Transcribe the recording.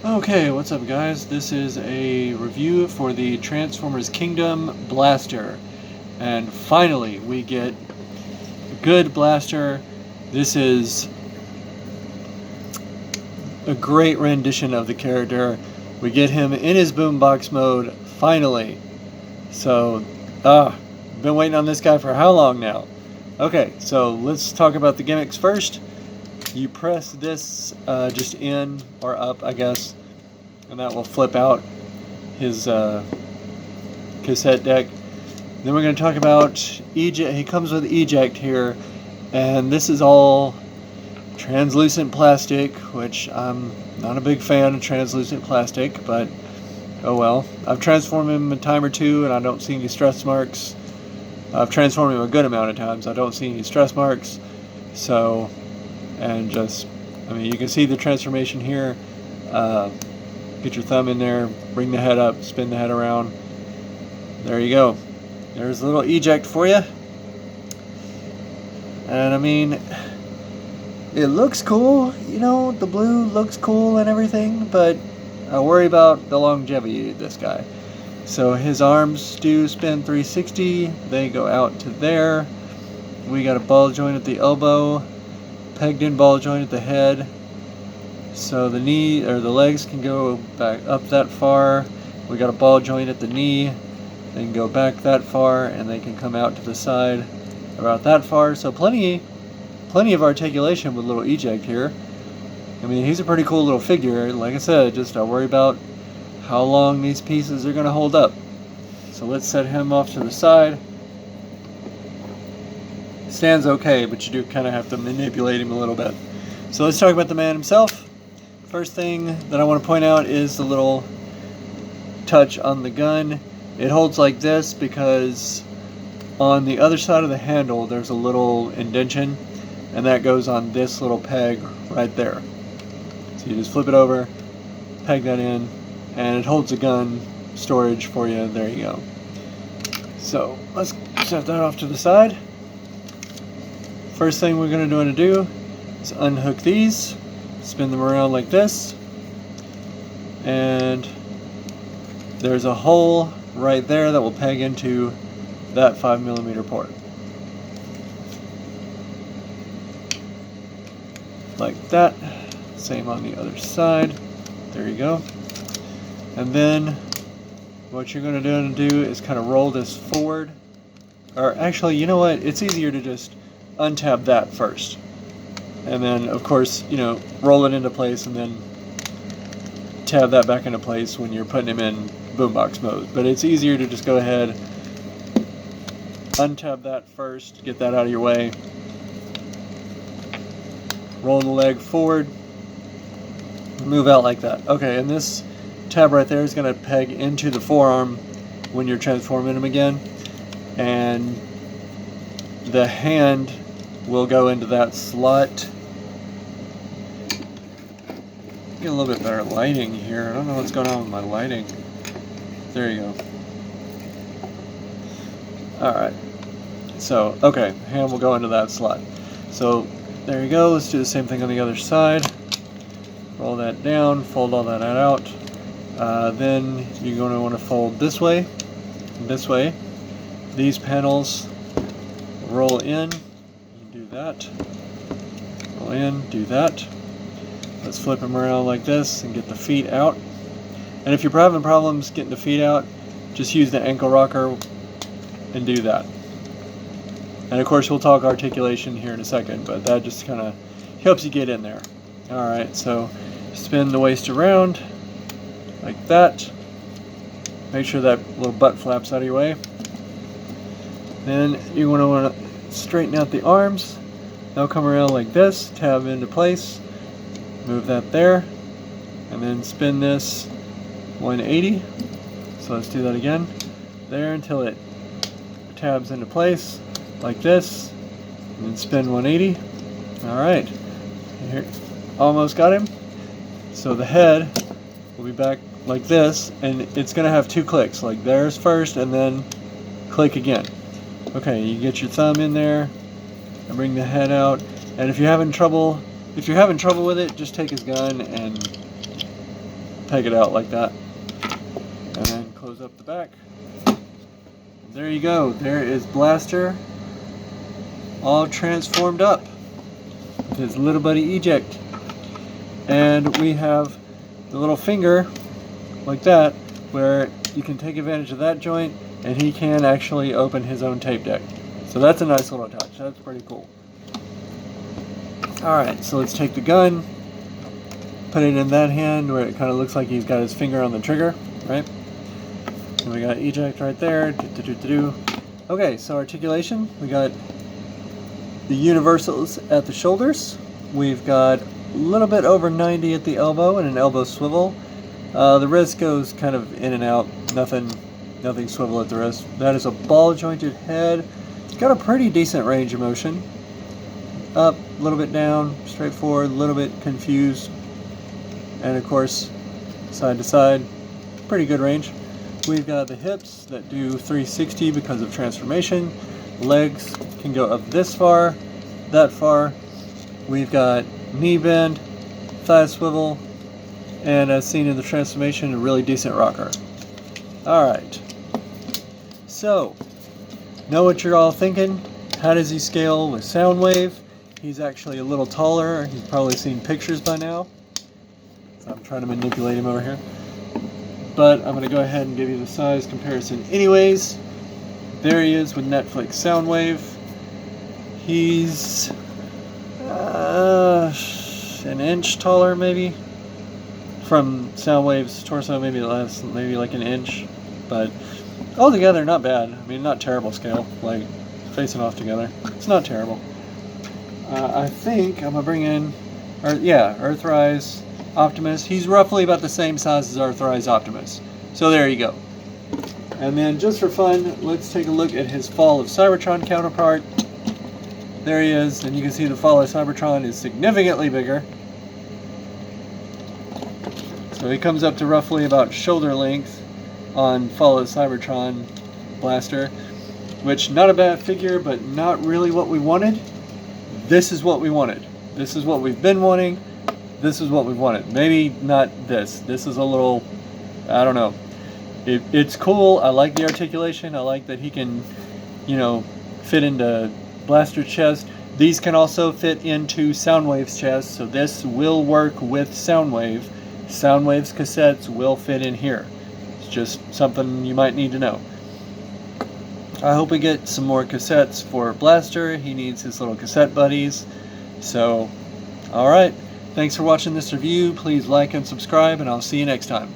Okay, what's up guys? This is a review for the Transformers Kingdom Blaster. And finally we get a good blaster. This is a great rendition of the character. We get him in his boombox mode, finally. So, been waiting on this guy for how long now? Okay, so let's talk about the gimmicks first. You press this just in or up, I guess, and that will flip out his cassette deck. Then we're going to talk about eject. He comes with eject here, and this is all translucent plastic, which I'm not a big fan of translucent plastic, but oh well. I've transformed him a time or two, and I don't see any stress marks. I've transformed him a good amount of times. I don't see any stress marks. So, and just, you can see the transformation here. Get your thumb in there, bring the head up, spin the head around. There you go. There's a little eject for you. And it looks cool, the blue looks cool and everything, but I worry about the longevity of this guy. So his arms do spin 360, they go out to there. We got a ball joint at the elbow, pegged in ball joint at the head. So the knee or the legs can go back up that far. We got a ball joint at the knee. They can go back that far, and they can come out to the side about that far. So plenty of articulation with little eject here. He's a pretty cool little figure. Like I said, just I worry about how long these pieces are going to hold up. So let's set him off to the side. Stands okay, but you do kind of have to manipulate him a little bit. So let's talk about the man himself. First thing that I want to point out is the little touch on the gun. It holds like this because on the other side of the handle there's a little indentation, and that goes on this little peg right there. So you just flip it over, peg that in, and it holds a gun storage for you. There you go. So let's set that off to the side. First thing we're going to do is unhook these, spin them around like this, and there's a hole right there that will peg into that 5mm port. Like that. Same on the other side. There you go. And then what you're going to do is kind of roll this forward. Or actually, you know what? It's easier to just untab that first. And then, of course, roll it into place and then tab that back into place when you're putting him in boombox mode. But it's easier to just go ahead, untab that first, get that out of your way, roll the leg forward, move out like that. Okay, and this tab right there is going to peg into the forearm when you're transforming him again. And the hand will go into that slot. Get a little bit better lighting here. I don't know what's going on with my lighting. There you go. Alright. So, okay, hand will go into that slot. So, there you go. Let's do the same thing on the other side. Roll that down, fold all that out. Then you're going to want to fold this way, and this way. These panels roll in. You do that. Roll in, do that. Let's flip them around like this and get the feet out. And if you're having problems getting the feet out, just use the ankle rocker and do that. And of course we'll talk articulation here in a second, but that just kind of helps you get in there. Alright, so spin the waist around like that. Make sure that little butt flaps out of your way. Then you're going to want to straighten out the arms. They'll come around like this, tab into place. Move that there, and then spin this 180. So let's do that again. There until it tabs into place like this, and then spin 180. Alright, here, almost got him. So the head will be back like this, and it's going to have two clicks, like there's first and then click again. Okay, you get your thumb in there and bring the head out, and if you're having trouble with it, just take his gun and peg it out like that. And then close up the back. There you go. There is Blaster all transformed up with his little buddy eject. And we have the little finger like that where you can take advantage of that joint and he can actually open his own tape deck. So that's a nice little touch. That's pretty cool. Alright, so let's take the gun, put it in that hand where it kind of looks like he's got his finger on the trigger, right? And we got eject right there. Okay, so articulation, we got the universals at the shoulders. We've got a little bit over 90 at the elbow and an elbow swivel. The wrist goes kind of in and out, nothing swivel at the wrist. That is a ball jointed head. It's got a pretty decent range of motion. Up, a little bit down, straight forward, a little bit confused. And of course, side to side, pretty good range. We've got the hips that do 360 because of transformation. Legs can go up this far, that far. We've got knee bend, thigh swivel, and as seen in the transformation, a really decent rocker. Alright, so, know what you're all thinking. How does he scale with Soundwave? He's actually a little taller. You've probably seen pictures by now. So I'm trying to manipulate him over here. But I'm going to go ahead and give you the size comparison anyways. There he is with Netflix Soundwave. He's an inch taller maybe. From Soundwave's torso, maybe less, maybe like an inch. But altogether, not bad. I mean, not terrible scale. Like, facing off together. It's not terrible. I think I'm going to bring in, Earthrise Optimus. He's roughly about the same size as Earthrise Optimus. So there you go. And then just for fun, let's take a look at his Fall of Cybertron counterpart. There he is, and you can see the Fall of Cybertron is significantly bigger. So he comes up to roughly about shoulder length on Fall of Cybertron Blaster, which not a bad figure, but not really what we wanted. This is what we wanted. This is what we've been wanting. This is what we wanted. Maybe not this. This is a little, I don't know. It's cool. I like the articulation. I like that he can, fit into Blaster's chest. These can also fit into Soundwave's chest, so this will work with Soundwave. Soundwave's cassettes will fit in here. It's just something you might need to know. I hope we get some more cassettes for Blaster. He needs his little cassette buddies. So, alright. Thanks for watching this review. Please like and subscribe, and I'll see you next time.